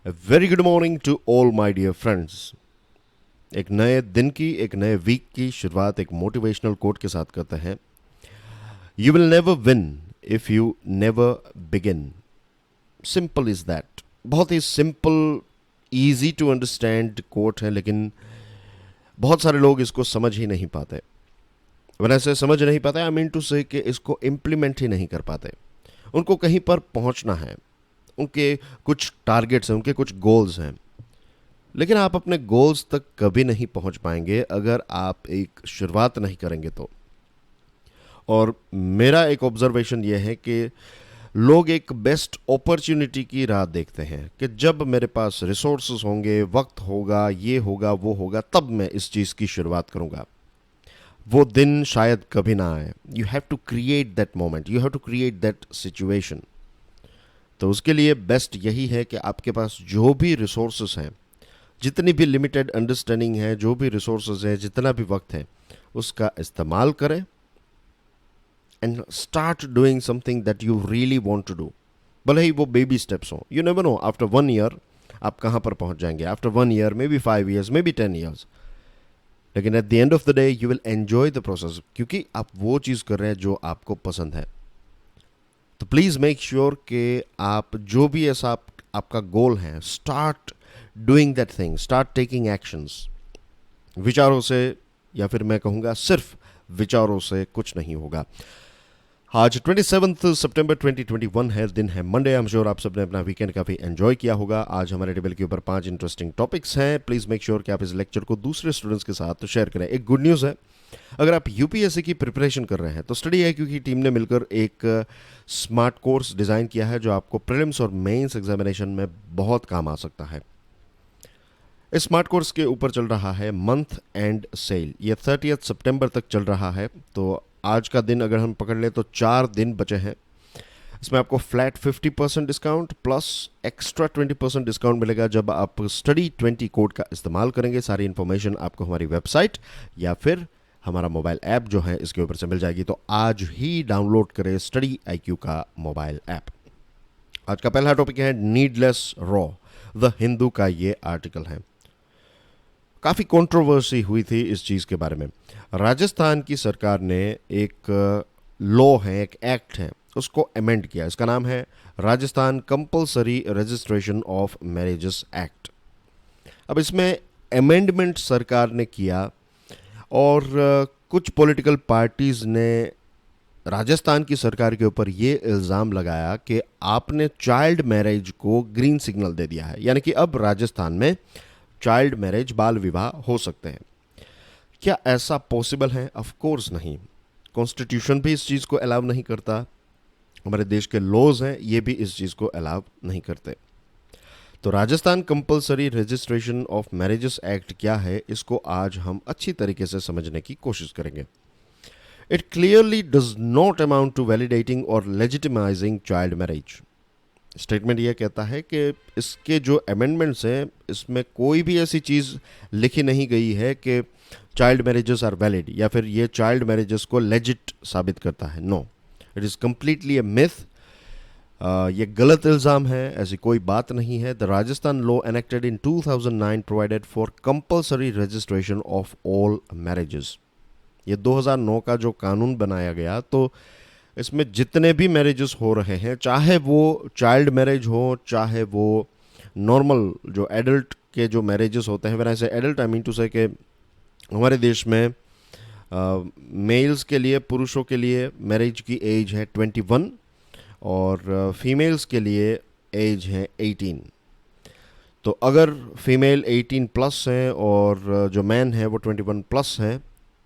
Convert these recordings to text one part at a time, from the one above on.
Very good morning to all my dear friends. एक नए दिन की, एक नए वीक की शुरुआत एक मोटिवेशनल कोट के साथ करते हैं। You will never win if you never begin. Simple is that. बहुत ही simple, easy to understand quote है, लेकिन बहुत सारे लोग इसको समझ ही नहीं पाते। वैसे समझ नहीं पाते, आई मीन टू से कि इसको इम्प्लीमेंट ही नहीं कर पाते। उनको कहीं पर पहुंचना है, उनके कुछ टारगेट्स हैं, उनके कुछ गोल्स हैं, लेकिन आप अपने गोल्स तक कभी नहीं पहुंच पाएंगे अगर आप एक शुरुआत नहीं करेंगे तो। और मेरा एक ऑब्जर्वेशन यह है कि लोग एक बेस्ट अपॉर्चुनिटी की राह देखते हैं कि जब मेरे पास रिसोर्सेज होंगे, वक्त होगा, ये होगा, वो होगा, तब मैं इस चीज़ की शुरुआत करूंगा। वो दिन शायद कभी ना आए। You have to create that moment, you have to create that situation. तो उसके लिए बेस्ट यही है कि आपके पास जो भी रिसोर्सेज हैं, जितनी भी लिमिटेड अंडरस्टैंडिंग है, जो भी रिसोर्सेज है, जितना भी वक्त है, उसका इस्तेमाल करें and start doing something that you really want to do. भले ही वो बेबी स्टेप्स हो। You never know after 1 year आप कहाँ पर पहुंच जाएंगे। After 1 year, maybe 5 years, maybe 10 years, लेकिन at the end of the day you will enjoy the process, क्योंकि आप वो चीज़ कर रहे हैं जो आपको पसंद है। तो प्लीज़ मेक श्योर कि आप जो भी ऐसा आपका गोल है, start doing that thing, start taking actions. विचारों से, या फिर मैं कहूँगा सिर्फ विचारों से कुछ नहीं होगा। आज 27 सितंबर 2021 है, दिन है मंडे। आई एम श्योर आप सबने अपना वीकेंड काफ़ी एंजॉय किया होगा। आज हमारे टेबल के ऊपर 5 इंटरेस्टिंग टॉपिक्स हैं। प्लीज़ मेक श्योर कि आप इस लेक्चर को दूसरे स्टूडेंट्स के साथ शेयर करें। एक गुड न्यूज़ है, अगर आप यूपीएससी की प्रिपरेशन कर रहे हैं तो स्टडी है, क्योंकि टीम ने मिलकर एक स्मार्ट कोर्स डिज़ाइन किया है जो आपको प्रीलिम्स और मेंस एग्जामिनेशन में बहुत काम आ सकता है। इस स्मार्ट कोर्स के ऊपर चल रहा है मंथ एंड सेल। ये 30 सितंबर तक चल रहा है। तो आज का दिन अगर हम पकड़ लें तो 4 दिन बचे हैं। इसमें आपको flat 50% discount plus extra 20% discount मिलेगा जब आप स्टडी 20 कोड का इस्तेमाल करेंगे। सारी इन्फॉर्मेशन आपको हमारी वेबसाइट या फिर हमारा मोबाइल ऐप जो है इसके ऊपर से मिल जाएगी। तो आज ही डाउनलोड करें स्टडी IQ का मोबाइल ऐप। आज का पहला टॉपिक है नीडलेस रॉ। द हिंदू का ये आर्टिकल है। काफ़ी कंट्रोवर्सी हुई थी इस चीज़ के बारे में। राजस्थान की सरकार ने एक लॉ है, एक एक्ट है, उसको अमेंड किया। इसका नाम है Rajasthan compulsory registration of marriages act. अब इसमें अमेंडमेंट सरकार ने किया और कुछ पॉलिटिकल पार्टीज़ ने राजस्थान की सरकार के ऊपर ये इल्ज़ाम लगाया कि आपने चाइल्ड मैरिज को ग्रीन सिग्नल दे दिया है, यानी कि अब राजस्थान में चाइल्ड मैरिज, बाल विवाह हो सकते हैं। क्या ऐसा पॉसिबल है? ऑफ कोर्स नहीं। कॉन्स्टिट्यूशन भी इस चीज़ को अलाउ नहीं करता। हमारे देश के लॉज हैं, ये भी इस चीज़ को अलाउ नहीं करते। तो Rajasthan compulsory registration of marriages act क्या है, इसको आज हम अच्छी तरीके से समझने की कोशिश करेंगे। It clearly does not amount to validating और लेजिटिमाइजिंग चाइल्ड मैरिज। स्टेटमेंट यह कहता है कि इसके जो अमेंडमेंट्स हैं, इसमें कोई भी ऐसी चीज़ लिखी नहीं गई है कि चाइल्ड मैरिजेस आर वैलिड या फिर ये चाइल्ड मैरिजेस को लेजिट साबित करता है। No, it is completely a myth. ये गलत इल्ज़ाम है, ऐसी कोई बात नहीं है। The Rajasthan law enacted in 2009 provided for compulsory registration of all marriages. ये 2009 का जो कानून बनाया गया, तो इसमें जितने भी मैरिजेस हो रहे हैं, चाहे वो चाइल्ड मैरिज हो, चाहे वो नॉर्मल जो एडल्ट के जो मैरिजेस होते हैं, वैसे एडल्ट आई मीन टू से कि हमारे देश में मेल्स के लिए, पुरुषों के लिए मैरिज की एज है 21 और फीमेल्स के लिए एज है 18। तो अगर फीमेल 18 प्लस हैं और जो मैन है वो 21 प्लस हैं,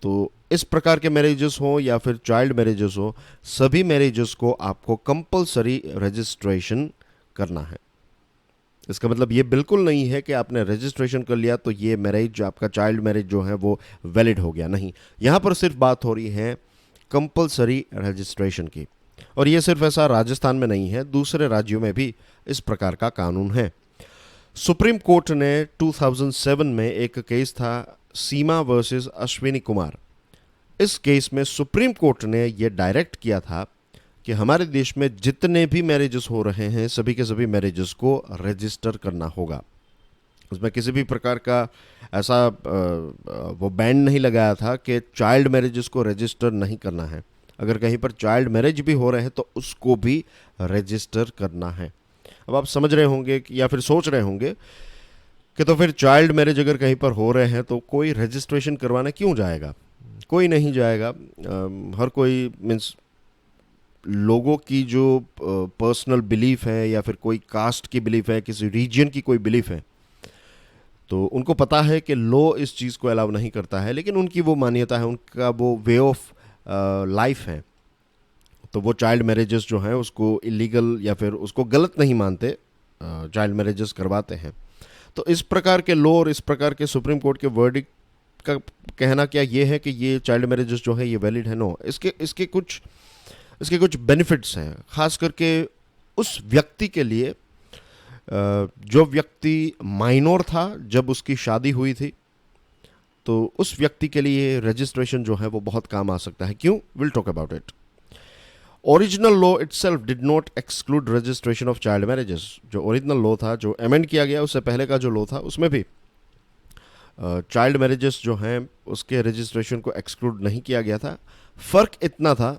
तो इस प्रकार के मैरिजेस हो या फिर चाइल्ड मैरिजेस हो, सभी मैरिजेस को आपको कंपलसरी रजिस्ट्रेशन करना है। इसका मतलब ये बिल्कुल नहीं है कि आपने रजिस्ट्रेशन कर लिया तो ये मैरिज, आपका चाइल्ड मैरिज जो है वो वैलिड हो गया। नहीं, यहाँ पर सिर्फ बात हो रही है कंपलसरी रजिस्ट्रेशन की। और ये सिर्फ ऐसा राजस्थान में नहीं है, दूसरे राज्यों में भी इस प्रकार का कानून है। सुप्रीम कोर्ट ने 2007 में एक केस था, सीमा वर्सेस अश्विनी कुमार। इस केस में सुप्रीम कोर्ट ने यह डायरेक्ट किया था कि हमारे देश में जितने भी मैरिजेस हो रहे हैं सभी के सभी मैरिजेस को रजिस्टर करना होगा। उसमें किसी भी प्रकार का ऐसा वो बैन नहीं लगाया था कि चाइल्ड मैरिजेस को रजिस्टर नहीं करना है। अगर कहीं पर चाइल्ड मैरिज भी हो रहे हैं तो उसको भी रजिस्टर करना है। अब आप समझ रहे होंगे या फिर सोच रहे होंगे कि तो फिर चाइल्ड मैरिज अगर कहीं पर हो रहे हैं तो कोई रजिस्ट्रेशन करवाने क्यों जाएगा? कोई नहीं जाएगा। हर कोई मीन्स लोगों की जो पर्सनल बिलीफ है या फिर कोई कास्ट की बिलीफ है, किसी रीजन की कोई बिलीफ है, तो उनको पता है कि लॉ इस चीज़ को अलाउ नहीं करता है, लेकिन उनकी वो मान्यता है, उनका वो वे ऑफ लाइफ है, तो वो चाइल्ड मैरिजेस जो हैं उसको इलीगल या फिर उसको गलत नहीं मानते, चाइल्ड मैरिजेस करवाते हैं। तो इस प्रकार के लॉ और इस प्रकार के सुप्रीम कोर्ट के वर्डिक्ट का कहना क्या ये है कि ये चाइल्ड मैरिजेस जो है ये वैलिड है? नो, इसके कुछ बेनिफिट्स हैं, खास करके उस व्यक्ति के लिए जो व्यक्ति माइनर था जब उसकी शादी हुई थी, तो उस व्यक्ति के लिए रजिस्ट्रेशन जो है वो बहुत काम आ सकता है। क्यों? Will talk about it. Original law itself did not exclude registration of child marriages. जो ओरिजिनल लॉ था, जो अमेंड किया गया उससे पहले का जो लॉ था, उसमें भी चाइल्ड मैरिजेस जो हैं उसके रजिस्ट्रेशन को एक्सक्लूड नहीं किया गया था। फ़र्क इतना था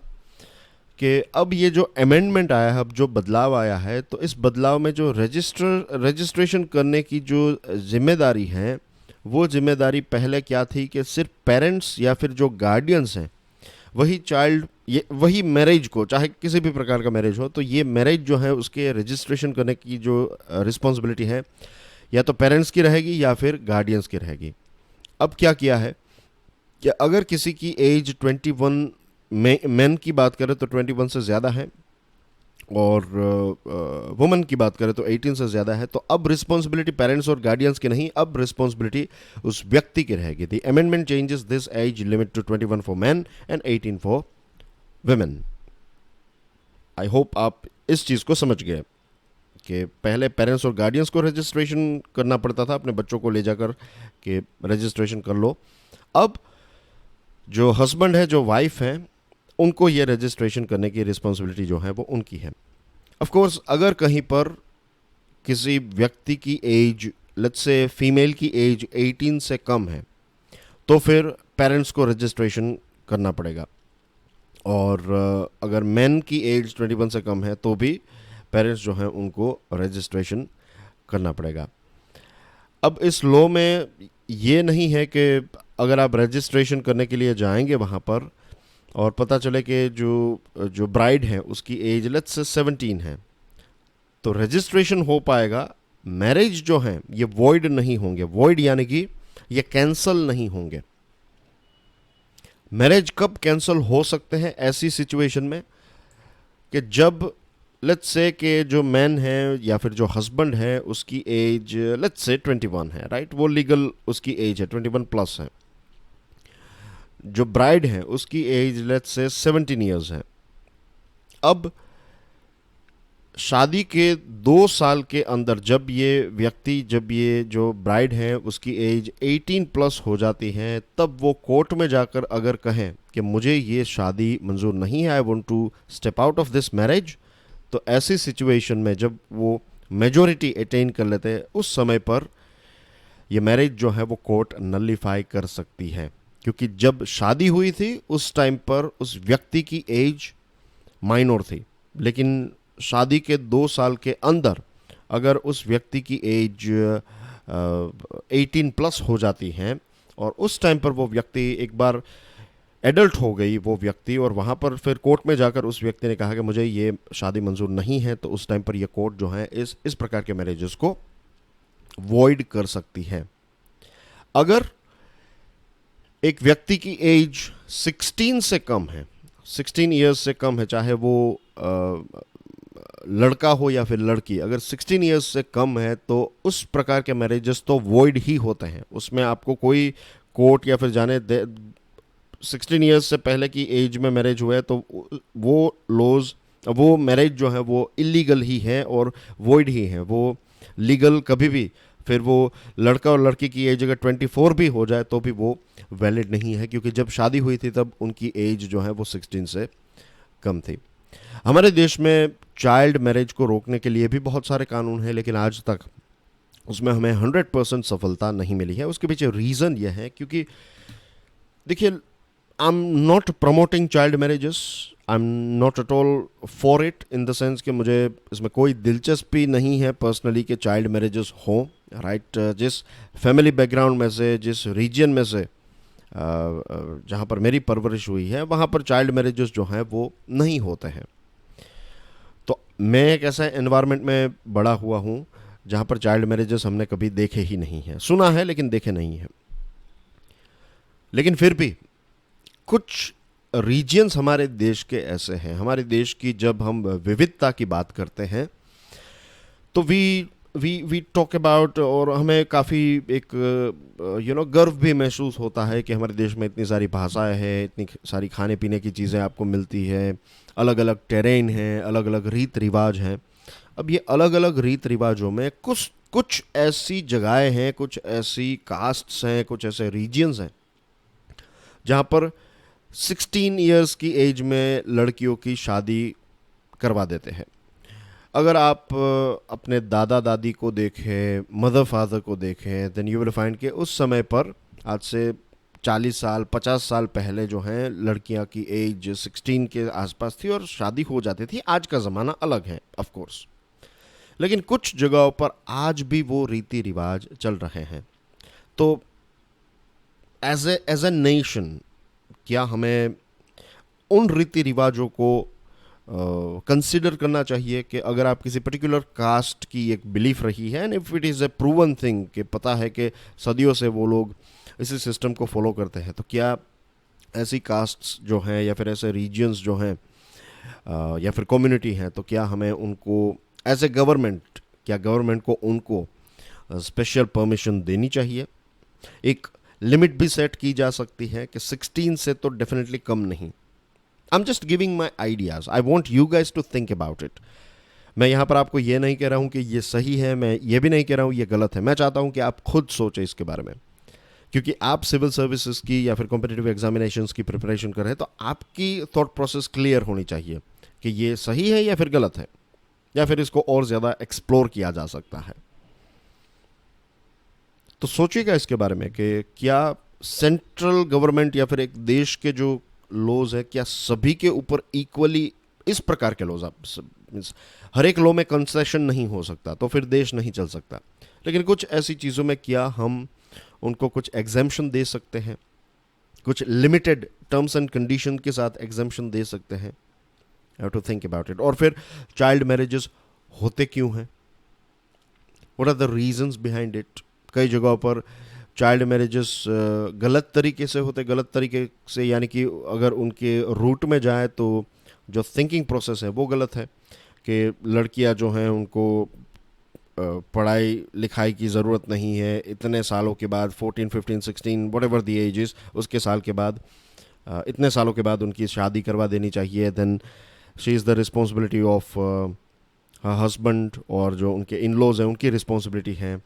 कि अब ये जो अमेंडमेंट आया है, अब जो बदलाव आया है, तो इस बदलाव में जो रजिस्ट्रेशन करने की जो जिम्मेदारी है, वो जिम्मेदारी पहले क्या थी कि सिर्फ पेरेंट्स या फिर जो गार्डियंस हैं वही मैरिज को, चाहे किसी भी प्रकार का मैरिज हो, तो ये मैरिज जो है उसके रजिस्ट्रेशन करने की जो रिस्पॉन्सिबिलिटी है या तो पेरेंट्स की रहेगी या फिर गार्डियंस की रहेगी। अब क्या किया है कि अगर किसी की एज 21, मैन की बात करें तो 21 से ज़्यादा है, और वुमन की बात करें तो 18 से ज़्यादा है, तो अब रिस्पॉन्सिबिलिटी पेरेंट्स और गार्डियंस की नहीं, अब रिस्पॉन्सिबिलिटी उस व्यक्ति की रहेगी। The amendment changes this age limit to 21 for man and 18 for women. I hope आप इस चीज़ को समझ गए कि पहले पेरेंट्स और गार्डियंस को रजिस्ट्रेशन करना पड़ता था, अपने बच्चों को ले जाकर कि रजिस्ट्रेशन कर लो। अब जो हस्बैंड है, जो वाइफ है, उनको ये रजिस्ट्रेशन करने की रिस्पॉन्सिबिलिटी जो है वो उनकी है। ऑफ कोर्स अगर कहीं पर किसी व्यक्ति की एज, लेट्स से फीमेल की एज 18 से कम है, तो फिर पेरेंट्स को रजिस्ट्रेशन करना पड़ेगा, और अगर मैन की एज 21 से कम है तो भी पेरेंट्स जो हैं उनको रजिस्ट्रेशन करना पड़ेगा। अब इस लॉ में ये नहीं है कि अगर आप रजिस्ट्रेशन करने के लिए जाएंगे वहाँ पर और पता चले कि जो ब्राइड है उसकी एज लेट्स से 17 है, तो रजिस्ट्रेशन हो पाएगा, मैरिज जो है ये वॉइड नहीं होंगे। वॉइड यानी कि ये कैंसल नहीं होंगे। मैरिज कब कैंसल हो सकते हैं? ऐसी सिचुएशन में कि जब लेट्स से कि जो मैन है या फिर जो हस्बैंड है उसकी एज लेट्स से 21 है, राइट, वो लीगल उसकी एज है, 21 प्लस है। जो ब्राइड है उसकी एज लेट्स से 17 ईयर्स है। अब शादी के 2 साल के अंदर जब ये जो ब्राइड है उसकी एज 18 प्लस हो जाती है, तब वो कोर्ट में जाकर अगर कहें कि मुझे ये शादी मंजूर नहीं है, I want to step out of this marriage, तो ऐसी सिचुएशन में जब वो मेजॉरिटी अटेन कर लेते हैं, उस समय पर ये मैरिज जो है वो कोर्ट नलिफाई कर सकती है, क्योंकि जब शादी हुई थी उस टाइम पर उस व्यक्ति की एज माइनर थी, लेकिन शादी के 2 साल के अंदर अगर उस व्यक्ति की एज 18 प्लस हो जाती है और उस टाइम पर वो व्यक्ति एक बार एडल्ट हो गई वो व्यक्ति, और वहाँ पर फिर कोर्ट में जाकर उस व्यक्ति ने कहा कि मुझे ये शादी मंजूर नहीं है, तो उस टाइम पर ये कोर्ट जो है इस प्रकार के मैरिजेस को वॉइड कर सकती है। अगर एक व्यक्ति की एज 16 से कम है, 16 ईयर्स से कम है, चाहे वो लड़का हो या फिर लड़की, अगर 16 ईयर्स से कम है तो उस प्रकार के मैरिजेस तो वॉइड ही होते हैं। उसमें आपको कोई कोर्ट या फिर 16 ईयर्स से पहले की एज में मैरिज हुआ है तो वो मैरिज जो है वो इलीगल ही है और वॉइड ही है, वो लीगल कभी भी, फिर वो लड़का और लड़की की एज अगर 24 भी हो जाए तो भी वो वैलिड नहीं है, क्योंकि जब शादी हुई थी तब उनकी एज जो है वो 16 से कम थी। हमारे देश में चाइल्ड मैरिज को रोकने के लिए भी बहुत सारे कानून हैं, लेकिन आज तक उसमें हमें 100% सफलता नहीं मिली है। उसके पीछे रीज़न यह है क्योंकि देखिए, I am not promoting child marriages, I am not at all for it, in the sense कि मुझे इसमें कोई दिलचस्पी नहीं है पर्सनली कि चाइल्ड मैरिजेस हों, राइट। जिस फैमिली बैकग्राउंड में से, जिस रीजन में से जहाँ पर मेरी परवरिश हुई है, वहाँ पर चाइल्ड मैरिजेस जो हैं वो नहीं होते हैं। तो मैं एक ऐसा एनवायरनमेंट में बड़ा हुआ हूँ जहाँ पर चाइल्ड मैरिजेस हमने कभी देखे ही नहीं हैं, सुना है लेकिन देखे नहीं हैं। लेकिन फिर भी कुछ रीजन्स हमारे देश के ऐसे हैं, हमारे देश की जब हम विविधता की बात करते हैं तो वी टॉक अबाउट, और हमें काफ़ी एक गर्व भी महसूस होता है कि हमारे देश में इतनी सारी भाषाएं हैं, इतनी सारी खाने पीने की चीज़ें आपको मिलती है, अलग अलग टेरेन हैं, अलग अलग रीत रिवाज हैं। अब ये अलग अलग रीत रिवाजों में कुछ कुछ ऐसी जगहें हैं, कुछ ऐसी कास्ट्स हैं, कुछ ऐसे रीजन्स हैं जहाँ पर 16 इयर्स की एज में लड़कियों की शादी करवा देते हैं। अगर आप अपने दादा दादी को देखें, मदर फादर को देखें, देन यू विल फाइंड कि उस समय पर, आज से 40 साल 50 साल पहले जो हैं, लड़कियां की एज 16 के आसपास थी और शादी हो जाती थी। आज का ज़माना अलग है ऑफ कोर्स, लेकिन कुछ जगहों पर आज भी वो रीति रिवाज चल रहे हैं। तो एज ए नेशन क्या हमें उन रीति रिवाजों को कंसिडर करना चाहिए कि अगर आप किसी पर्टिकुलर कास्ट की एक बिलीफ रही है, and if it is a proven thing कि पता है कि सदियों से वो लोग इसी सिस्टम को फॉलो करते हैं, तो क्या ऐसी कास्ट्स जो हैं या फिर ऐसे रीजन्स जो हैं या फिर कम्युनिटी हैं, तो क्या हमें उनको एज ए गवर्नमेंट, क्या गवर्नमेंट को उनको स्पेशल परमिशन देनी चाहिए? एक लिमिट भी सेट की जा सकती है कि 16 से तो डेफिनेटली कम नहीं। I am just giving my ideas, I want you guys to think about it. मैं यहाँ पर आपको ये नहीं कह रहा हूँ कि ये सही है, मैं ये भी नहीं कह रहा हूँ ये गलत है। मैं चाहता हूँ कि आप खुद सोचें इसके बारे में, क्योंकि आप सिविल सर्विसेज की या फिर कॉम्पिटिटिव एग्जामिनेशंस की प्रिपरेशन कर रहे हैं, तो आपकी थॉट प्रोसेस क्लियर होनी चाहिए कि ये सही है या फिर गलत है, या फिर इसको और ज़्यादा एक्सप्लोर किया जा सकता है। तो सोचिएगा इसके बारे में कि क्या सेंट्रल गवर्नमेंट या फिर एक देश के जो लॉज है, क्या सभी के ऊपर इक्वली इस प्रकार के लॉज, मीन्स हर एक लॉ में कंसेशन नहीं हो सकता, तो फिर देश नहीं चल सकता। लेकिन कुछ ऐसी चीज़ों में क्या हम उनको कुछ एग्जेम्पशन दे सकते हैं, कुछ लिमिटेड टर्म्स एंड कंडीशन के साथ एग्जेम्पशन दे सकते हैं? Have to think about it. और फिर चाइल्ड मैरिजेस होते क्यों हैं? What are the reasons behind it? कई जगहों पर चाइल्ड मैरिजेस गलत तरीके से होते, गलत तरीके से यानी कि अगर उनके रूट में जाए तो जो थिंकिंग प्रोसेस है वो गलत है, कि लड़कियां जो हैं उनको पढ़ाई लिखाई की ज़रूरत नहीं है, इतने सालों के बाद 14, 15, 16 whatever the age is, उसके साल के बाद इतने सालों के बाद उनकी शादी करवा देनी चाहिए। Then she is the responsibility of husband, और जो उनके इन लॉज हैं उनकी रिस्पॉन्सिबिलिटी है।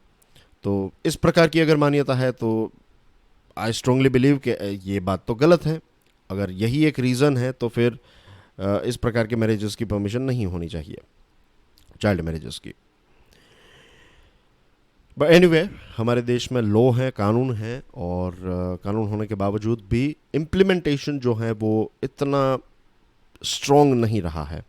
तो इस प्रकार की अगर मान्यता है तो आई स्ट्रांगली बिलीव कि ये बात तो गलत है। अगर यही एक रीज़न है तो फिर इस प्रकार के मैरिजेस की परमिशन नहीं होनी चाहिए, चाइल्ड मैरिजेस की। बट एनीवे, हमारे देश में लॉ है, कानून है, और कानून होने के बावजूद भी इम्प्लीमेंटेशन जो है वो इतना स्ट्रॉन्ग नहीं रहा है।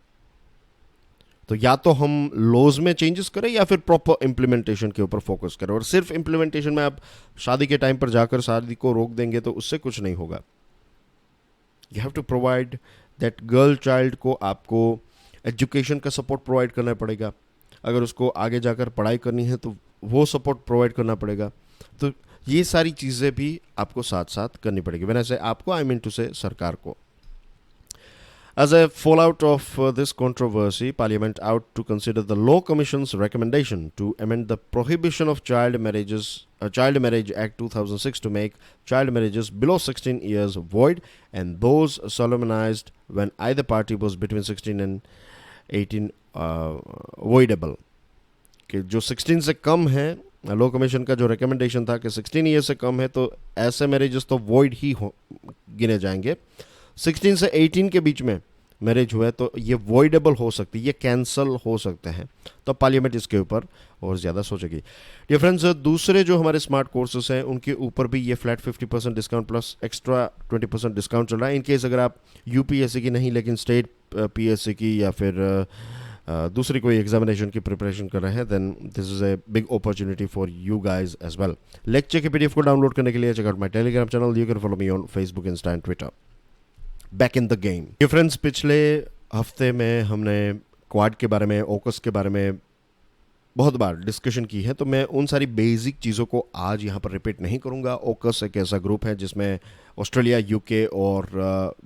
तो या तो हम लॉज में चेंजेस करें या फिर प्रॉपर इम्प्लीमेंटेशन के ऊपर फोकस करें। और सिर्फ इम्प्लीमेंटेशन में आप शादी के टाइम पर जाकर शादी को रोक देंगे तो उससे कुछ नहीं होगा। You have to provide that girl child को, आपको एजुकेशन का सपोर्ट प्रोवाइड करना पड़ेगा। अगर उसको आगे जाकर पढ़ाई करनी है तो वो सपोर्ट प्रोवाइड करना पड़ेगा। तो ये सारी चीज़ें भी आपको साथ साथ करनी पड़ेगी। व्हेन आई से आपको, आई मीन टू से सरकार को। As a fallout of this controversy, Parliament out to consider the Law Commission's recommendation to amend the Prohibition of Child Marriage Act 2006 to make child marriages below 16 years void and those solemnized when either party was between 16 and 18 voidable. कि जो 16 से कम है, law commission का जो recommendation था कि 16 year से कम है तो ऐसे मैरिजेस तो वॉइड ही गिने जाएंगे। 16 से 18 के बीच में मैरिज हुआ है तो ये वॉइडेबल हो सकती है, ये कैंसल हो सकते हैं, तो पार्लियामेंट इसके ऊपर और ज़्यादा सोचेगी। डियर फ्रेंड्स, दूसरे जो हमारे स्मार्ट कोर्सेज हैं उनके ऊपर भी ये flat 50% discount plus extra 20% discount चल रहा है। इन केस अगर आप यूपीएससी की नहीं लेकिन स्टेट पीएससी की या फिर दूसरी कोई एग्जामिनेशन की प्रिपरेशन कर रहे हैं, then this is a big opportunity for you guys as well. Lecture के पीडीएफ को डाउनलोड करने के लिए check out my Telegram channel, you can follow me on Facebook, insta and Twitter. Back in the game. ये friends, पिछले हफ्ते में हमने क्वाड के बारे में, ओकस के बारे में बहुत बार डिस्कशन की है, तो मैं उन सारी बेसिक चीज़ों को आज यहाँ पर रिपीट नहीं करूँगा। ओकस एक ऐसा ग्रुप है जिसमें ऑस्ट्रेलिया, यूके और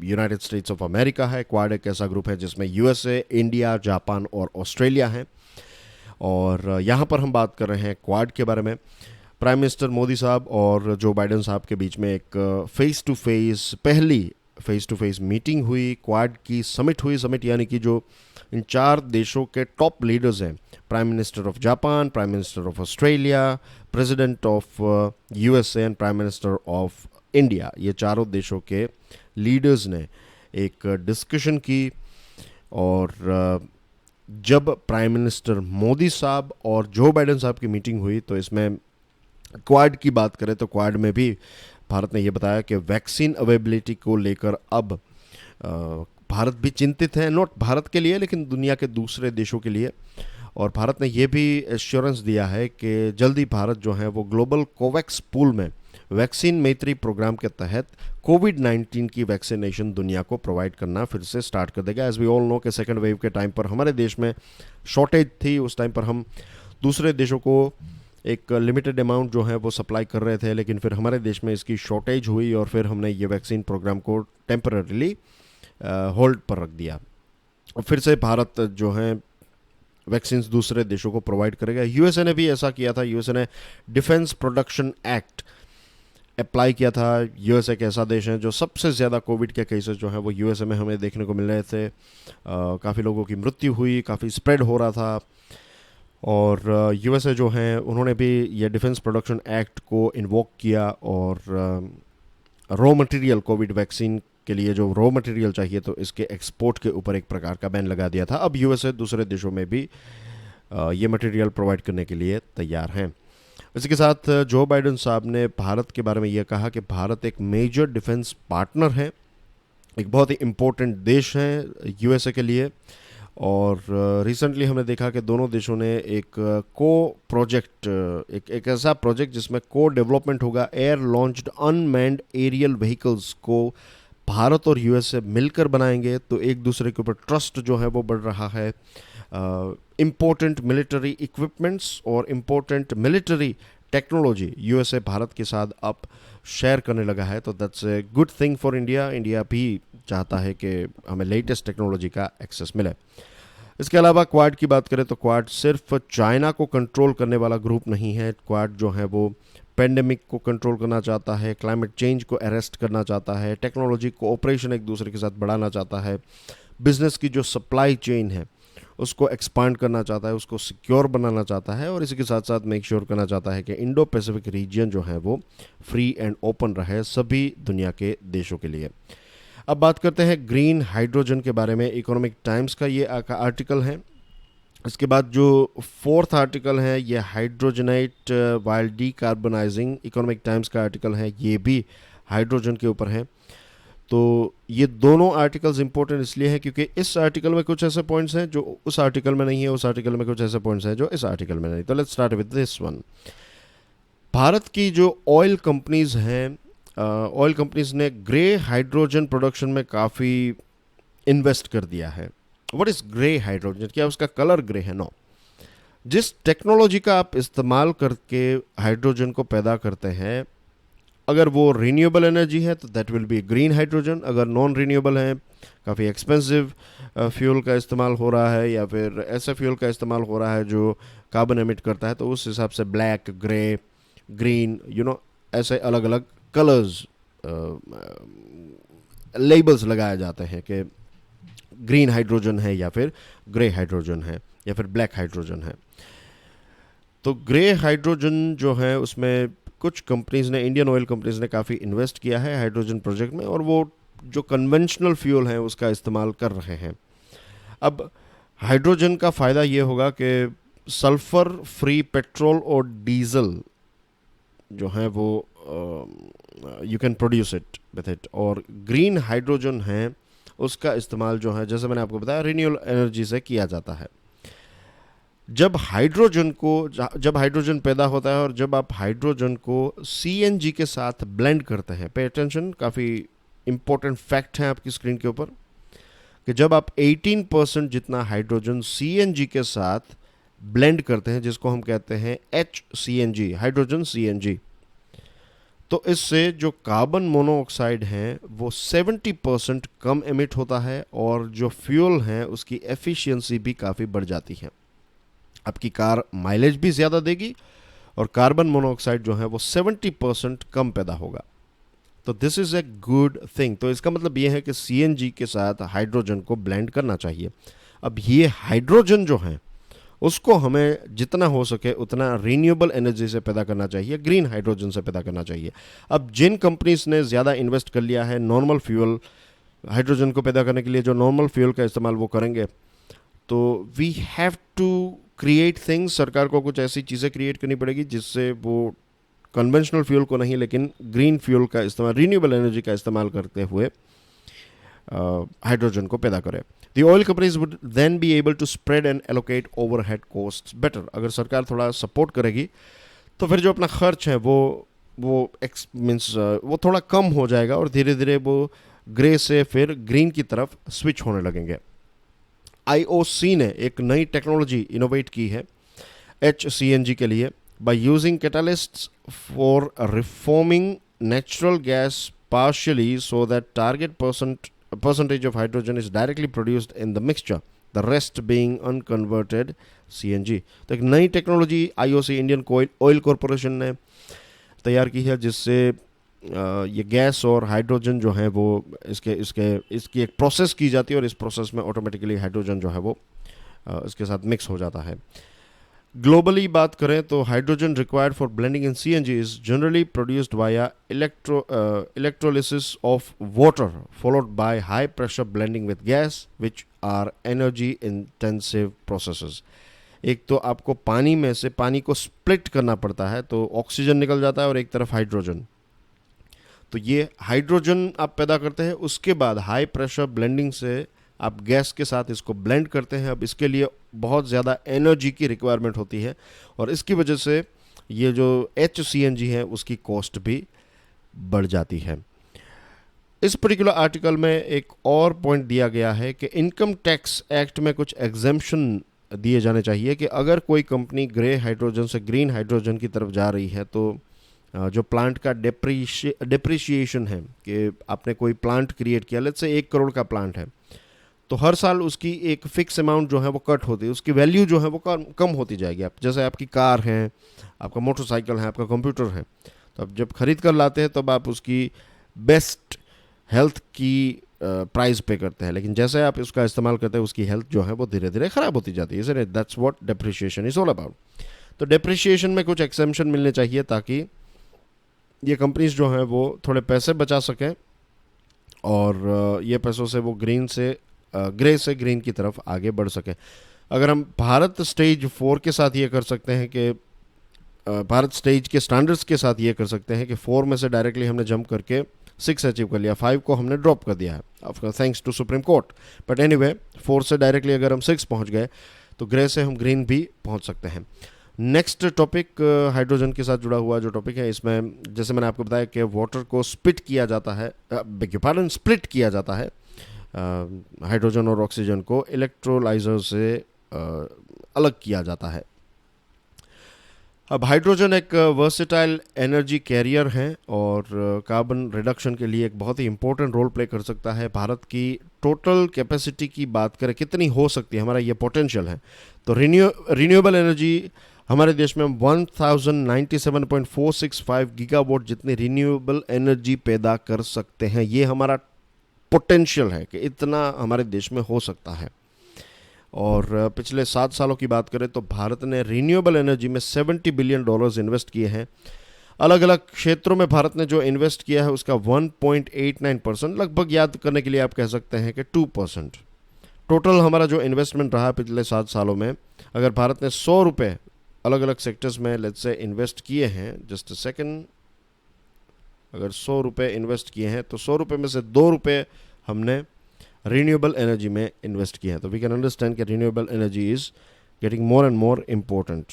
यूनाइटेड स्टेट्स ऑफ अमेरिका है। क्वाड एक ऐसा ग्रुप है जिसमें यूएसए, इंडिया, जापान और ऑस्ट्रेलिया है। और यहाँ पर हम बात कर रहे हैं क्वाड के बारे में। प्राइम मिनिस्टर मोदी साहब और जो बाइडेन साहब के बीच में एक पहली फेस टू फेस मीटिंग हुई, क्वाड की समिट हुई। समिट यानी कि जो इन 4 देशों के टॉप लीडर्स हैं, prime minister of Japan, prime minister of Australia, president of USA and prime minister of India, ये चारों देशों के लीडर्स ने एक डिस्कशन की। और जब प्राइम मिनिस्टर मोदी साहब और जो बाइडेन साहब की मीटिंग हुई तो इसमें क्वाड की बात करें तो क्वाड में भी भारत ने यह बताया कि वैक्सीन अवेलेबिलिटी को लेकर अब भारत भी चिंतित है, नॉट भारत के लिए लेकिन दुनिया के दूसरे देशों के लिए। और भारत ने यह भी एश्योरेंस दिया है कि जल्दी भारत जो है वो ग्लोबल कोवैक्स पूल में वैक्सीन मैत्री प्रोग्राम के तहत कोविड-19 की वैक्सीनेशन दुनिया को प्रोवाइड करना फिर से स्टार्ट कर देगा। एज वी ऑल नो कि सेकेंड वेव के टाइम पर हमारे देश में शॉर्टेज थी, उस टाइम पर हम दूसरे देशों को एक लिमिटेड अमाउंट जो है वो सप्लाई कर रहे थे, लेकिन फिर हमारे देश में इसकी शॉर्टेज हुई और फिर हमने ये वैक्सीन प्रोग्राम को टेम्पररीली होल्ड पर रख दिया। और फिर से भारत जो है वैक्सीन दूसरे देशों को प्रोवाइड करेगा। यूएसए ने भी ऐसा किया था। यूएसए ने डिफेंस प्रोडक्शन एक्ट अप्लाई किया था। यूएसए एक ऐसा देश है जो सबसे ज़्यादा कोविड के केसेस जो हैं वो यूएसए में हमें देखने को मिल रहे थे। काफ़ी लोगों की मृत्यु हुई, काफ़ी स्प्रेड हो रहा था। और यूएसए जो हैं उन्होंने भी ये डिफेंस प्रोडक्शन एक्ट को इन्वोक किया और रॉ मटेरियल, कोविड वैक्सीन के लिए जो रॉ मटेरियल चाहिए तो इसके एक्सपोर्ट के ऊपर एक प्रकार का बैन लगा दिया था। अब यूएसए दूसरे देशों में भी ये मटेरियल प्रोवाइड करने के लिए तैयार हैं। इसी के साथ जो बाइडेन साहब ने भारत के बारे में यह कहा कि भारत एक मेजर डिफेंस पार्टनर है, एक बहुत ही इम्पोर्टेंट देश है यूएसए के लिए। और रिसेंटली हमने देखा कि दोनों देशों ने एक एक ऐसा प्रोजेक्ट जिसमें को डेवलपमेंट होगा, air launched unmanned aerial vehicles को भारत और यूएसए मिलकर बनाएंगे। तो एक दूसरे के ऊपर ट्रस्ट जो है वो बढ़ रहा है। इम्पोर्टेंट मिलिट्री इक्विपमेंट्स और important military technology USA Bharat के साथ अब शेयर करने लगा है, तो that's a good thing for India. India भी चाहता है कि हमें लेटेस्ट टेक्नोलॉजी का एक्सेस मिले। इसके अलावा क्वाड की बात करें तो क्वाड सिर्फ चाइना को कंट्रोल करने वाला ग्रुप नहीं है। क्वाड जो है वो पेंडेमिक को कंट्रोल करना चाहता है, क्लाइमेट चेंज को अरेस्ट करना चाहता है, टेक्नोलॉजी कोऑपरेशन एक दूसरे के साथ बढ़ाना चाहता है, बिजनेस की जो सप्लाई चेन है उसको एक्सपांड करना चाहता है, उसको सिक्योर बनाना चाहता है और इसी के साथ साथ मेक श्योर करना चाहता है कि इंडो पैसिफिक रीजन जो है वो फ्री एंड ओपन रहे सभी दुनिया के देशों के लिए। अब बात करते हैं ग्रीन हाइड्रोजन के बारे में। इकोनॉमिक टाइम्स का ये आर्टिकल है। इसके बाद जो 4th आर्टिकल है ये हाइड्रोजनाइट वाइल डीकार्बनाइजिंग, इकोनॉमिक टाइम्स का आर्टिकल है, ये भी हाइड्रोजन के ऊपर है। तो ये दोनों आर्टिकल्स इंपॉर्टेंट इसलिए हैं क्योंकि इस आर्टिकल में कुछ ऐसे पॉइंट्स हैं जो उस आर्टिकल में नहीं है, उस आर्टिकल में कुछ ऐसे पॉइंट्स हैं जो इस आर्टिकल में नहीं। तो let's start with this one. Bharat की जो ऑयल कंपनीज हैं, ऑयल कंपनीज ने ग्रे हाइड्रोजन प्रोडक्शन में काफ़ी इन्वेस्ट कर दिया है। What is grey hydrogen? क्या उसका कलर ग्रे है? नो। जिस टेक्नोलॉजी का आप इस्तेमाल करके हाइड्रोजन को पैदा करते हैं, अगर वो रीन्यूएबल एनर्जी है तो that will be green hydrogen. अगर नॉन रीन्यूएबल है, काफ़ी एक्सपेंसिव फ्यूल का इस्तेमाल हो रहा है या फिर ऐसे फ्यूल का इस्तेमाल हो रहा है जो कार्बन एमिट करता है, तो उस हिसाब से ब्लैक, ग्रे, ग्रीन, ऐसे अलग अलग कलर्स, लेबल्स लगाए जाते हैं कि ग्रीन हाइड्रोजन है या फिर ग्रे हाइड्रोजन है या फिर ब्लैक हाइड्रोजन है। तो ग्रे हाइड्रोजन जो है उसमें कुछ कंपनीज ने, इंडियन ऑयल कंपनीज ने काफ़ी इन्वेस्ट किया है हाइड्रोजन प्रोजेक्ट में और वो जो कन्वेंशनल फ्यूल हैं उसका इस्तेमाल कर रहे हैं। अब हाइड्रोजन का फ़ायदा ये होगा कि सल्फ़र फ्री पेट्रोल और डीजल जो है वो you can produce it with it, और ग्रीन हाइड्रोजन है उसका इस्तेमाल जो है जैसे मैंने आपको बताया रिन्यूएबल एनर्जी से किया जाता है। जब हाइड्रोजन पैदा होता है और जब आप हाइड्रोजन को सीएनजी के साथ ब्लेंड करते हैं, पे अटेंशन, काफ़ी इंपॉर्टेंट फैक्ट है आपकी स्क्रीन के ऊपर, कि जब आप 18% जितना हाइड्रोजन सीएनजी के साथ ब्लेंड करते हैं, जिसको हम कहते हैं HCNG, हाइड्रोजन सीएनजी, तो इससे जो कार्बन मोनोऑक्साइड है वो 70% कम एमिट होता है और जो फ्यूल है उसकी एफिशिएंसी भी काफ़ी बढ़ जाती है। आपकी कार माइलेज भी ज़्यादा देगी और कार्बन मोनोऑक्साइड जो है वो 70% कम पैदा होगा। तो this is a good thing. तो इसका मतलब ये है कि सीएनजी के साथ हाइड्रोजन को ब्लेंड करना चाहिए। अब ये हाइड्रोजन जो है उसको हमें जितना हो सके उतना रीन्यूएबल एनर्जी से पैदा करना चाहिए, ग्रीन हाइड्रोजन से पैदा करना चाहिए। अब जिन कंपनीज ने ज़्यादा इन्वेस्ट कर लिया है नॉर्मल फ्यूल हाइड्रोजन को पैदा करने के लिए, जो नॉर्मल फ्यूल का इस्तेमाल वो करेंगे, तो we have to create things. सरकार को कुछ ऐसी चीज़ें क्रिएट करनी पड़ेगी जिससे वो कन्वेंशनल फ्यूल को नहीं लेकिन ग्रीन फ्यूल का इस्तेमाल, रीन्यूएबल एनर्जी का इस्तेमाल करते हुए हाइड्रोजन को पैदा करें। The oil companies would then be able to spread and allocate overhead costs better। अगर सरकार थोड़ा सपोर्ट करेगी तो फिर जो अपना खर्च है वो थोड़ा कम हो जाएगा और धीरे धीरे वो ग्रे से फिर ग्रीन की तरफ स्विच होने लगेंगे। IOC ने एक नई टेक्नोलॉजी इनोवेट की है HCNG के लिए, by using catalysts for reforming natural gas partially so that target percentage of hydrogen is directly produced in the mixture, the rest being unconverted CNG। तो एक नई technology IOC, Indian oil corporation ने तैयार की है जिससे ये गैस और हाइड्रोजन जो है वो इसकी एक प्रोसेस की जाती है और इस प्रोसेस में ऑटोमेटिकली हाइड्रोजन जो है वो इसके साथ मिक्स हो जाता है। ग्लोबली बात करें तो hydrogen required for blending in CNG is generally produced via electrolysis of water followed by high pressure blending with gas which are energy intensive processes. एक तो आपको पानी में से पानी को स्प्लिट करना पड़ता है तो ऑक्सीजन निकल जाता है और एक तरफ हाइड्रोजन, तो ये हाइड्रोजन आप पैदा करते हैं, उसके बाद हाई प्रेशर ब्लेंडिंग से आप गैस के साथ इसको ब्लेंड करते हैं। अब इसके लिए बहुत ज़्यादा एनर्जी की रिक्वायरमेंट होती है और इसकी वजह से ये जो HCNG है उसकी कॉस्ट भी बढ़ जाती है। इस पर्टिकुलर आर्टिकल में एक और पॉइंट दिया गया है कि इनकम टैक्स एक्ट में कुछ एग्जेम्पशन दिए जाने चाहिए कि अगर कोई कंपनी ग्रे हाइड्रोजन से ग्रीन हाइड्रोजन की तरफ जा रही है तो जो प्लांट का डिप्रिशिएशन है, कि आपने कोई प्लांट क्रिएट किया, लेट्स से 1 करोड़ का प्लांट है, तो हर साल उसकी एक फिक्स अमाउंट जो है वो कट होती है, उसकी वैल्यू जो है वो कम होती जाएगी। आप जैसे आपकी कार है, आपका मोटरसाइकिल है, आपका कंप्यूटर है, तो आप जब खरीद कर लाते हैं तब आप उसकी बेस्ट हेल्थ की प्राइस पे करते हैं, लेकिन जैसे आप उसका इस्तेमाल करते हैं उसकी हेल्थ जो है वो धीरे धीरे ख़राब होती जाती है। इसलिए that's what depreciation is all about. तो डेप्रिशिएशन में कुछ एक्सेम्पशन मिलने चाहिए ताकि ये कंपनीज जो हैं वो थोड़े पैसे बचा सकें और ये पैसों से वो ग्रे से ग्रीन की तरफ आगे बढ़ सकें। अगर हम भारत स्टेज 4 के साथ ये कर सकते हैं कि भारत स्टेज के स्टैंडर्ड्स के साथ ये कर सकते हैं कि 4 में से डायरेक्टली हमने जंप करके 6 अचीव कर लिया, 5 को हमने ड्रॉप कर दिया है of course thanks to supreme court, but anyway 4 से डायरेक्टली अगर हम 6 पहुंच गए तो ग्रे से हम ग्रीन भी पहुंच सकते हैं। नेक्स्ट टॉपिक हाइड्रोजन के साथ जुड़ा हुआ जो टॉपिक है, इसमें जैसे मैंने आपको बताया कि वाटर को स्प्लिट किया जाता है हाइड्रोजन और ऑक्सीजन को इलेक्ट्रोलाइजर से अलग किया जाता है। अब हाइड्रोजन एक वर्सेटाइल एनर्जी कैरियर है और कार्बन रिडक्शन के लिए एक बहुत ही इंपॉर्टेंट रोल प्ले कर सकता है। भारत की टोटल कैपेसिटी की बात करें कितनी हो सकती है, हमारा ये पोटेंशियल है, तो रिन्यूएबल एनर्जी हमारे देश में 1097.465 गीगावाट जितनी रिन्यूएबल एनर्जी पैदा कर सकते हैं। ये हमारा पोटेंशियल है कि इतना हमारे देश में हो सकता है। और पिछले 7 सालों की बात करें तो भारत ने रिन्यूएबल एनर्जी में $70 बिलियन इन्वेस्ट किए हैं। अलग अलग क्षेत्रों में भारत ने जो इन्वेस्ट किया है उसका 1.89%, लगभग याद करने के लिए आप कह सकते हैं कि 2%। टोटल हमारा जो इन्वेस्टमेंट रहा पिछले 7 सालों में, अगर भारत ने 100 रुपये अलग अलग सेक्टर्स में लेट्स से इन्वेस्ट किए हैं, जस्ट अ सेकंड, अगर 100 रुपये इन्वेस्ट किए हैं तो 100 रुपये में से 2 रुपये हमने रिन्यूएबल एनर्जी में इन्वेस्ट किए हैं। तो वी कैन अंडरस्टैंड कि renewable energy is getting more and more important,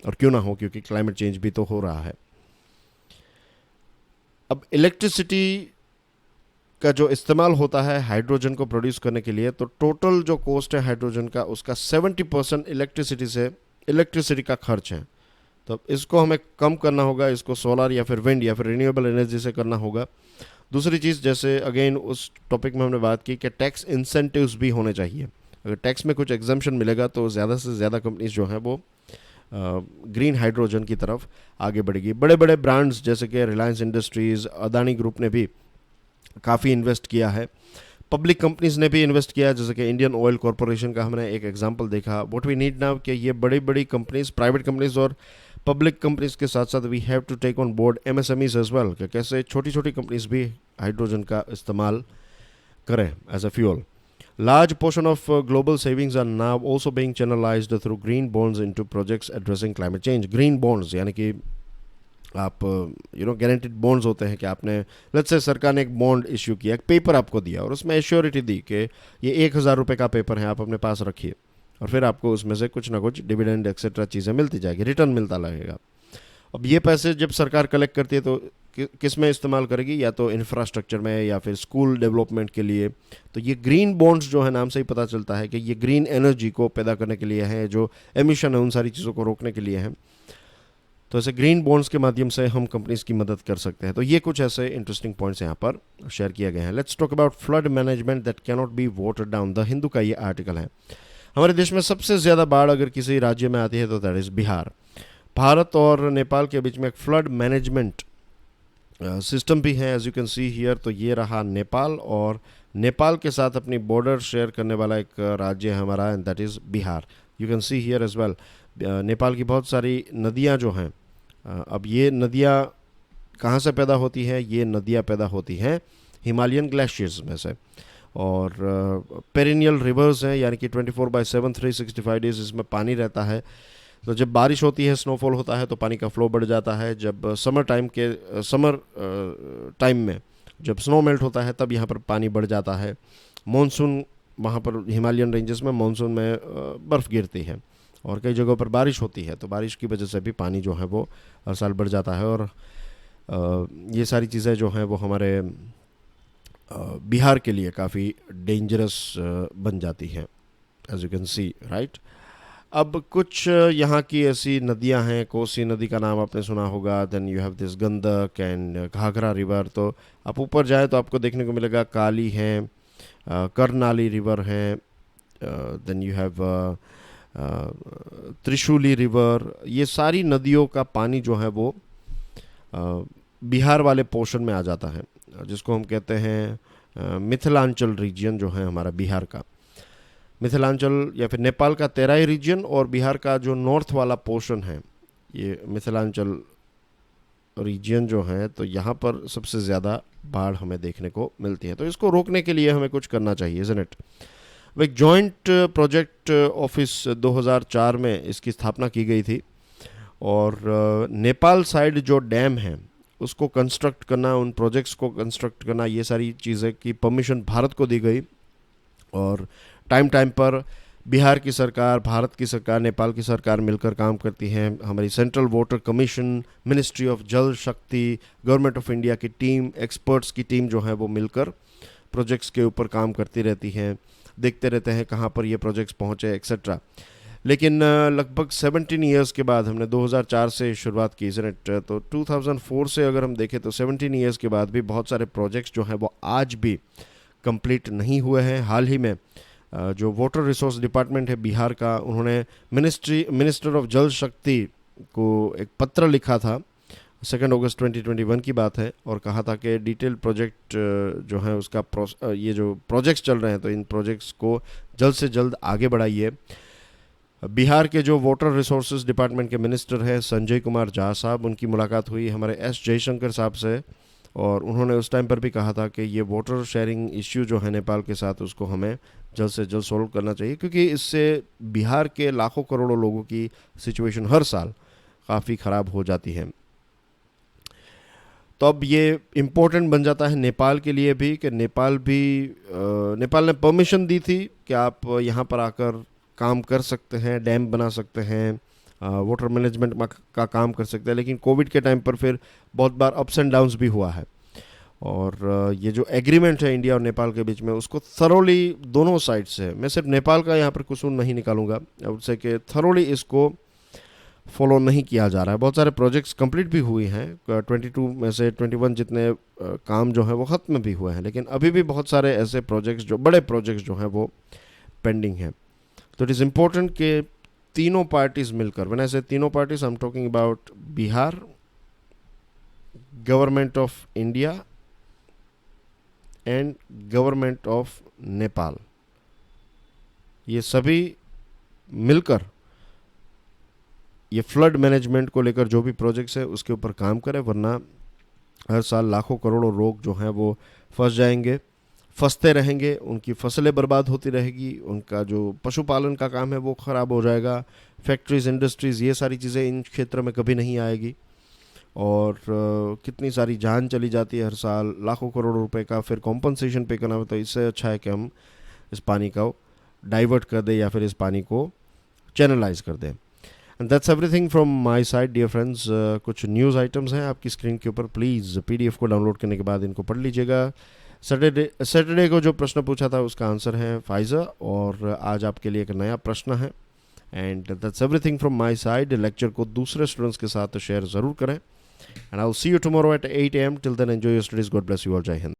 और क्यों ना हो, क्योंकि क्लाइमेट चेंज भी तो हो रहा है। अब इलेक्ट्रिसिटी का जो इस्तेमाल होता है हाइड्रोजन को प्रोड्यूस करने के लिए, तो टोटल जो कॉस्ट है हाइड्रोजन का, उसका 70% इलेक्ट्रिसिटी का खर्च है। तो इसको हमें कम करना होगा, इसको सोलर या फिर विंड या फिर रिन्यूएबल एनर्जी से करना होगा। दूसरी चीज़, जैसे अगेन उस टॉपिक में हमने बात की कि टैक्स इंसेंटिव्स भी होने चाहिए। अगर टैक्स में कुछ एग्जाम्पशन मिलेगा तो ज़्यादा से ज़्यादा कंपनीज जो हैं वो ग्रीन हाइड्रोजन की तरफ आगे बढ़ेगी। बड़े बड़े ब्रांड्स जैसे कि रिलायंस इंडस्ट्रीज़, अदानी ग्रुप ने भी काफ़ी इन्वेस्ट किया है। पब्लिक कंपनीज ने भी इन्वेस्ट किया, जैसे कि इंडियन ऑयल कॉरपोरेशन का हमने एक एग्जांपल देखा। व्हाट वी नीड नाउ कि ये बड़ी बड़ी कंपनीज, प्राइवेट कंपनीज और पब्लिक कंपनीज के साथ साथ we have to take on board MSMEs as well, कि कैसे छोटी छोटी कंपनीज भी हाइड्रोजन का इस्तेमाल करें as a fuel. Large portion of global savings are now also being channelized through green bonds into projects addressing climate change. Green bonds यानी कि आप गारंटीड बॉन्ड्स होते हैं कि आपने लेट्स से सरकार ने एक बॉन्ड इश्यू किया, एक पेपर आपको दिया और उसमें एश्योरिटी दी कि ये 1,000 रुपये का पेपर है, आप अपने पास रखिए, और फिर आपको उसमें से कुछ ना कुछ डिविडेंड एक्सेट्रा चीज़ें मिलती जाएगी, रिटर्न मिलता लगेगा। अब ये पैसे जब सरकार कलेक्ट करती है तो किस में इस्तेमाल करेगी, या तो इंफ्रास्ट्रक्चर में या फिर स्कूल डेवलपमेंट के लिए। तो ये ग्रीन बॉन्ड्स जो है, नाम से ही पता चलता है कि ये ग्रीन एनर्जी को पैदा करने के लिए है, जो एमिशन है उन सारी चीज़ों को रोकने के लिए है। तो ऐसे ग्रीन बॉन्ड्स के माध्यम से हम कंपनीज की मदद कर सकते हैं। तो ये कुछ ऐसे इंटरेस्टिंग पॉइंट्स यहाँ पर शेयर किए गए हैं। Let's talk about flood management that cannot be watered down. The Hindu का ये आर्टिकल है। हमारे देश में सबसे ज़्यादा बाढ़ अगर किसी राज्य में आती है तो दैट इज़ बिहार। भारत और नेपाल के बीच में एक फ्लड मैनेजमेंट सिस्टम भी है, as you can see here. तो ये रहा नेपाल, और नेपाल के साथ अपनी बॉर्डर शेयर करने वाला एक राज्य है हमारा, and that is Bihar. You can see here as well. Nepal की बहुत सारी नदियाँ जो हैं, अब ये नदियाँ कहाँ से पैदा होती हैं? ये नदियाँ पैदा होती हैं हिमालयन ग्लेशियर्स में से, और पेरिनियल रिवर्स हैं, यानी कि 24/7 365 डेज इसमें पानी रहता है। तो जब बारिश होती है, स्नोफॉल होता है, तो पानी का फ्लो बढ़ जाता है। जब समर टाइम में जब स्नो मेल्ट होता है तब यहाँ पर पानी बढ़ जाता है। मॉनसून, वहाँ पर हिमालयन रेंजेस में मॉनसून में बर्फ़ गिरती है और कई जगहों पर बारिश होती है, तो बारिश की वजह से भी पानी जो है वो हर साल बढ़ जाता है। और ये सारी चीज़ें जो हैं वो हमारे बिहार के लिए काफ़ी डेंजरस बन जाती हैं, as you can see right. अब कुछ यहाँ की ऐसी नदियाँ हैं, कोसी नदी का नाम आपने सुना होगा, then you have this Gandak and Ghaghara river. तो आप ऊपर जाए तो आपको देखने को मिलेगा काली हैं, करनाली रिवर हैं, then you have Trishuli river. ये सारी नदियों का पानी जो है वो बिहार वाले पोर्शन में आ जाता है, जिसको हम कहते हैं मिथिलांचल रीजन जो है हमारा बिहार का। मिथिलांचल या फिर नेपाल का तेराई रीजन और बिहार का जो नॉर्थ वाला पोर्शन है, ये मिथिलांचल रीजन जो है, तो यहाँ पर सबसे ज़्यादा बाढ़ हमें देखने को मिलती है। तो इसको रोकने के लिए हमें कुछ करना चाहिए, इज़न्ट इट। एक जॉइंट प्रोजेक्ट ऑफिस 2004 में इसकी स्थापना की गई थी, और नेपाल साइड जो डैम है उसको कंस्ट्रक्ट करना, उन प्रोजेक्ट्स को कंस्ट्रक्ट करना, ये सारी चीज़ें की परमिशन भारत को दी गई। और टाइम टाइम पर बिहार की सरकार, भारत की सरकार, नेपाल की सरकार मिलकर काम करती हैं। हमारी central water commission, ministry of जल शक्ति, गवर्नमेंट ऑफ इंडिया की टीम, एक्सपर्ट्स की टीम जो है वो मिलकर प्रोजेक्ट्स के ऊपर काम करती रहती हैं, देखते रहते हैं कहाँ पर ये प्रोजेक्ट्स पहुँचे एक्सेट्रा। लेकिन लगभग 17 ईयर्स के बाद, हमने 2004 से शुरुआत की इज़न्ट, तो 2004 से अगर हम देखें तो 17 ईयर्स के बाद भी बहुत सारे प्रोजेक्ट्स जो हैं वो आज भी कंप्लीट नहीं हुए हैं। हाल ही में जो वाटर रिसोर्स डिपार्टमेंट है बिहार का, उन्होंने मिनिस्टर ऑफ जल शक्ति को एक पत्र लिखा था, 2 अगस्त 2021 की बात है, और कहा था कि डिटेल प्रोजेक्ट जो है उसका ये जो प्रोजेक्ट्स चल रहे हैं तो इन प्रोजेक्ट्स को जल्द से जल्द आगे बढ़ाइए। बिहार के जो वाटर रिसोर्सेज डिपार्टमेंट के मिनिस्टर हैं संजय कुमार झा साहब, उनकी मुलाकात हुई हमारे एस जयशंकर साहब से, और उन्होंने उस टाइम पर भी कहा था कि ये वाटर शेयरिंग इश्यू जो है नेपाल के साथ, उसको हमें जल्द से जल्द सॉल्व करना चाहिए, क्योंकि इससे बिहार के लाखों करोड़ों लोगों की सिचुएशन हर साल काफ़ी ख़राब हो जाती है। तो अब ये इम्पोर्टेंट बन जाता है नेपाल के लिए भी कि नेपाल ने परमिशन दी थी कि आप यहाँ पर आकर काम कर सकते हैं, डैम बना सकते हैं, वाटर मैनेजमेंट का काम कर सकते हैं, लेकिन कोविड के टाइम पर फिर बहुत बार अप्स एंड डाउन्स भी हुआ है। और ये जो एग्रीमेंट है इंडिया और नेपाल के बीच में, उसको थरोली दोनों साइड से, मैं सिर्फ नेपाल का यहाँ पर कसूर नहीं निकालूंगा, उससे कि थरोली इसको फॉलो नहीं किया जा रहा है। बहुत सारे प्रोजेक्ट्स कंप्लीट भी हुई हैं, 22 में से 21 जितने काम जो है वो ख़त्म भी हुए हैं, लेकिन अभी भी बहुत सारे ऐसे प्रोजेक्ट्स, जो बड़े प्रोजेक्ट्स जो हैं वो पेंडिंग हैं। तो इट इज़ इम्पोर्टेंट कि तीनों पार्टीज मिलकर, व्हेन आई से तीनों parties, I am talking about Bihar, government of India and government of Nepal, ये सभी मिलकर ये फ्लड मैनेजमेंट को लेकर जो भी प्रोजेक्ट्स है उसके ऊपर काम करें, वरना हर साल लाखों करोड़ों लोग जो हैं वो फंस जाएंगे, फंसते रहेंगे, उनकी फसलें बर्बाद होती रहेगी, उनका जो पशुपालन का काम है वो ख़राब हो जाएगा, फैक्ट्रीज, इंडस्ट्रीज़, ये सारी चीज़ें इन क्षेत्र में कभी नहीं आएगी, और कितनी सारी जान चली जाती है हर साल, लाखों करोड़ रुपए का फिर कॉम्पनसेशन पे करना होता है। इससे अच्छा है कि हम इस पानी को डाइवर्ट कर दें या फिर इस पानी को चैनलाइज कर दें। And that's everything from my side dear friends. कुछ न्यूज़ आइटम्स हैं आपकी स्क्रीन के ऊपर, प्लीज़ पीडीएफ को डाउनलोड करने के बाद इनको पढ़ लीजिएगा। सैटरडे को जो प्रश्न पूछा था उसका आंसर है फाइजर, और आज आपके लिए एक नया प्रश्न है। And that's everything from my side. Lecture को दूसरे स्टूडेंट्स के साथ शेयर ज़रूर करें, and I will see you tomorrow at 8 AM। Till then enjoy your studies. God bless you all. जय हिंद।